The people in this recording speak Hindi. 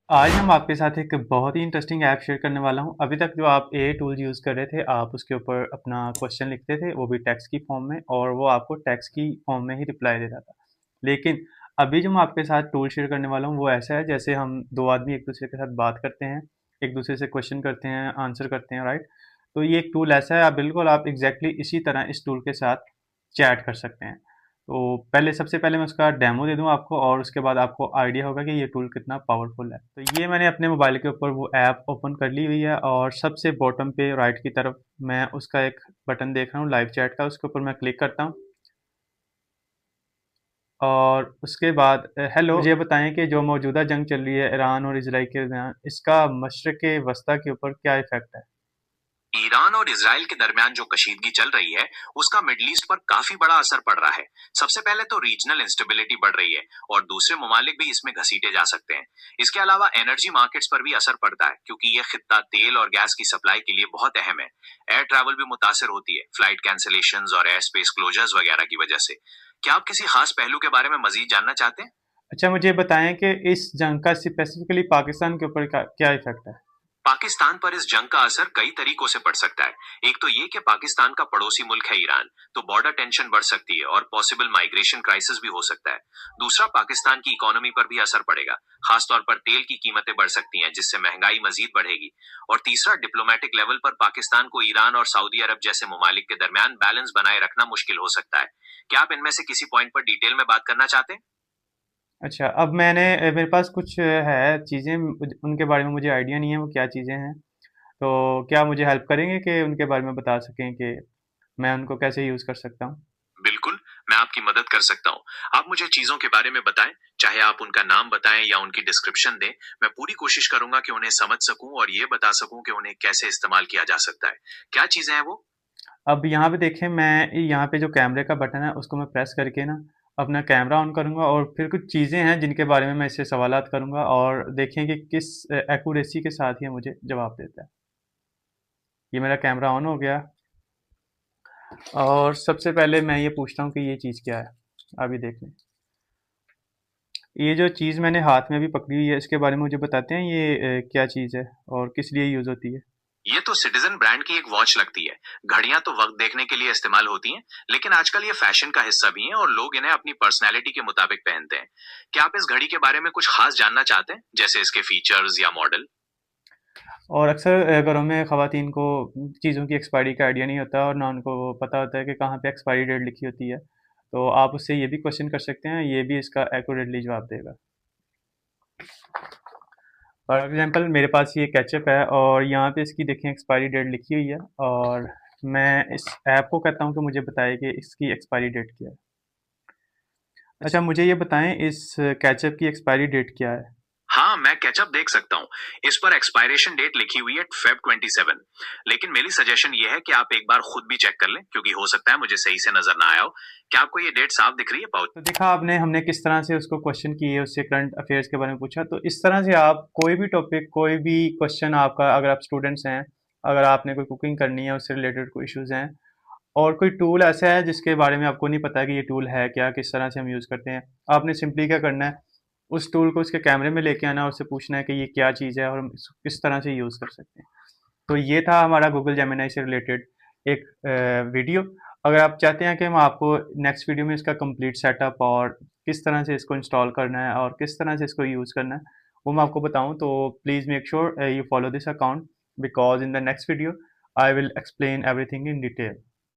आज हम आपके साथ एक बहुत ही इंटरेस्टिंग ऐप शेयर करने वाला हूँ। अभी तक जो आप एआई टूल यूज़ कर रहे थे, आप उसके ऊपर अपना क्वेश्चन लिखते थे, वो भी टेक्स्ट की फॉर्म में, और वो आपको टेक्स्ट की फॉर्म में ही रिप्लाई देता था। लेकिन अभी जो मैं आपके साथ टूल शेयर करने वाला हूँ, वो ऐसा है जैसे हम 2 आदमी एक-दूसरे के साथ बात करते हैं, एक-दूसरे से क्वेश्चन करते हैं, आंसर करते हैं, राइट? तो ये एक टूल ऐसा है, आप एग्ज़ैक्टली इसी तरह इस टूल के साथ चैट कर सकते हैं। तो पहले सबसे पहले मैं उसका डेमो दे दूँ आपको, और उसके बाद आपको आइडिया होगा कि ये टूल कितना पावरफुल है। तो ये मैंने अपने मोबाइल के ऊपर वो ऐप ओपन कर ली हुई है, और सबसे बॉटम पे राइट की तरफ मैं उसका एक बटन देख रहा हूँ लाइव चैट का, उसके ऊपर मैं क्लिक करता हूँ। और उसके बाद हेलो, मुझे बताएं कि जो मौजूदा जंग चल रही है ईरान और इसराइल के दरमियान, इसका मशरक़ वस्ता के ऊपर क्या इफेक्ट है। ईरान और इसराइल के दरमियान जो कशीदगी चल रही है उसका मिडल ईस्ट पर काफी बड़ा असर पड़ रहा है। सबसे पहले तो रीजनल इंस्टेबिलिटी बढ़ रही है और दूसरे ममालिक भी इसमें घसीटे जा सकते हैं। इसके अलावा एनर्जी मार्केट्स पर भी असर पड़ता है क्योंकि ये खित्ता तेल और गैस की सप्लाई के लिए बहुत अहम है। एयर ट्रैवल भी मुतासर होती है, फ्लाइट कैंसिलेशंस और एयर स्पेस क्लोजर्स वगैरह की वजह से। क्या आप किसी खास पहलू के बारे में मजीद जानना चाहते हैं? अच्छा, मुझे बताएं कि इस जंग का स्पेसिफिकली पाकिस्तान के ऊपर क्या इफेक्ट है। पाकिस्तान पर इस जंग का असर कई तरीकों से पड़ सकता है। एक तो ये कि पाकिस्तान का पड़ोसी मुल्क है ईरान, तो बॉर्डर टेंशन बढ़ सकती है और पॉसिबल माइग्रेशन क्राइसिस भी हो सकता है। दूसरा, पाकिस्तान की इकोनॉमी पर भी असर पड़ेगा, खासतौर पर तेल की कीमतें बढ़ सकती हैं जिससे महंगाई मजीद बढ़ेगी। और तीसरा, डिप्लोमेटिक लेवल पर पाकिस्तान को ईरान और सऊदी अरब जैसे ममालिक के दरमियान बैलेंस बनाए रखना मुश्किल हो सकता है। क्या आप इनमें से किसी पॉइंट पर डिटेल में बात करना चाहते हैं? अच्छा, अब मेरे पास कुछ है चीज़ें, उनके बारे में मुझे आइडिया नहीं है वो क्या चीज़ें हैं। तो क्या मुझे हेल्प करेंगे कि उनके बारे में बता सकें कि मैं उनको कैसे यूज़ कर सकता हूँ। बिल्कुल, मैं आपकी मदद कर सकता हूँ। आप मुझे चीज़ों के बारे में बताएँ, चाहे आप उनका नाम बताएँ या उनकी डिस्क्रिप्शन दें। मैं पूरी कोशिश करूँगा कि उन्हें समझ सकूँ और ये बता सकूँ कि उन्हें कैसे इस्तेमाल किया जा सकता है। क्या चीज़ें हैं वो? अब यहाँ पे देखें, मैं यहाँ पे जो कैमरे का बटन है उसको मैं प्रेस करके ना अपना कैमरा ऑन करूँगा, और फिर कुछ चीज़ें हैं जिनके बारे में मैं इससे सवालात करूँगा, और देखें कि किस एक्यूरेसी के साथ ये मुझे जवाब देता है। ये मेरा कैमरा ऑन हो गया, और सबसे पहले मैं ये पूछता हूँ कि ये चीज़ क्या है। अभी देख लें, ये जो चीज़ मैंने हाथ में अभी पकड़ी हुई है, इसके बारे में मुझे बताते हैं ये क्या चीज़ है और किस लिए यूज़ होती है। ये तो सिटीजन ब्रांड की एक वॉच लगती है। घड़ियां तो वक्त देखने के लिए इस्तेमाल होती हैं, लेकिन आजकल ये फैशन का हिस्सा भी है और लोग इन्हें अपनी पर्सनैलिटी के मुताबिक पहनते हैं। क्या आप इस घड़ी के बारे में कुछ खास जानना चाहते हैं, जैसे इसके फीचर्स या मॉडल? और अक्सर घरों में ख़वातीन को चीज़ों की एक्सपायरी का आइडिया नहीं होता, और ना उनको पता होता है कि कहाँ पे एक्सपायरी डेट लिखी होती है। तो आप उससे ये भी क्वेश्चन कर सकते हैं, ये भी इसका एक्यूरेटली जवाब देगा। फॉर एग्जांपल मेरे पास ये केचप है, और यहाँ पे इसकी देखें एक्सपायरी डेट लिखी हुई है, और मैं इस ऐप को कहता हूँ कि मुझे बताए कि इसकी एक्सपायरी डेट क्या है। अच्छा, मुझे ये बताएं इस केचप की एक्सपायरी डेट क्या है। हाँ, मैं कैचअप देख सकता हूँ। इस पर एक्सपायरेशन डेट लिखी हुई है फेब 27। लेकिन मेरी सजेशन ये है कि आप एक बार खुद भी चेक कर लें, क्योंकि हो सकता है मुझे सही से नजर ना आया हो। क्या आपको ये डेट साफ दिख रही है पाउच? तो देखा आपने, हमने किस तरह से उसको क्वेश्चन किए, उससे करंट अफेयर्स के बारे में पूछा। तो इस तरह से आप कोई भी टॉपिक, कोई भी क्वेश्चन आपका, अगर आप स्टूडेंट्स हैं, अगर आपने कोई कुकिंग करनी है, उससे रिलेटेड कोई इश्यूज़ हैं, और कोई टूल ऐसा है जिसके बारे में आपको नहीं पता कि ये टूल है क्या, किस तरह से हम यूज़ करते हैं, आपने सिंपली क्या करना है, उस टूल को उसके कैमरे में लेके आना, उससे पूछना है कि ये क्या चीज़ है और हम इसको किस तरह से यूज़ कर सकते हैं। तो ये था हमारा गूगल जेमिनी से रिलेटेड एक वीडियो। अगर आप चाहते हैं कि हम आपको नेक्स्ट वीडियो में इसका कंप्लीट सेटअप और किस तरह से इसको इंस्टॉल करना है और किस तरह से इसको यूज़ करना है, वो मैं आपको बताऊं, तो please make sure you follow this account, because in the next video I will explain everything in detail.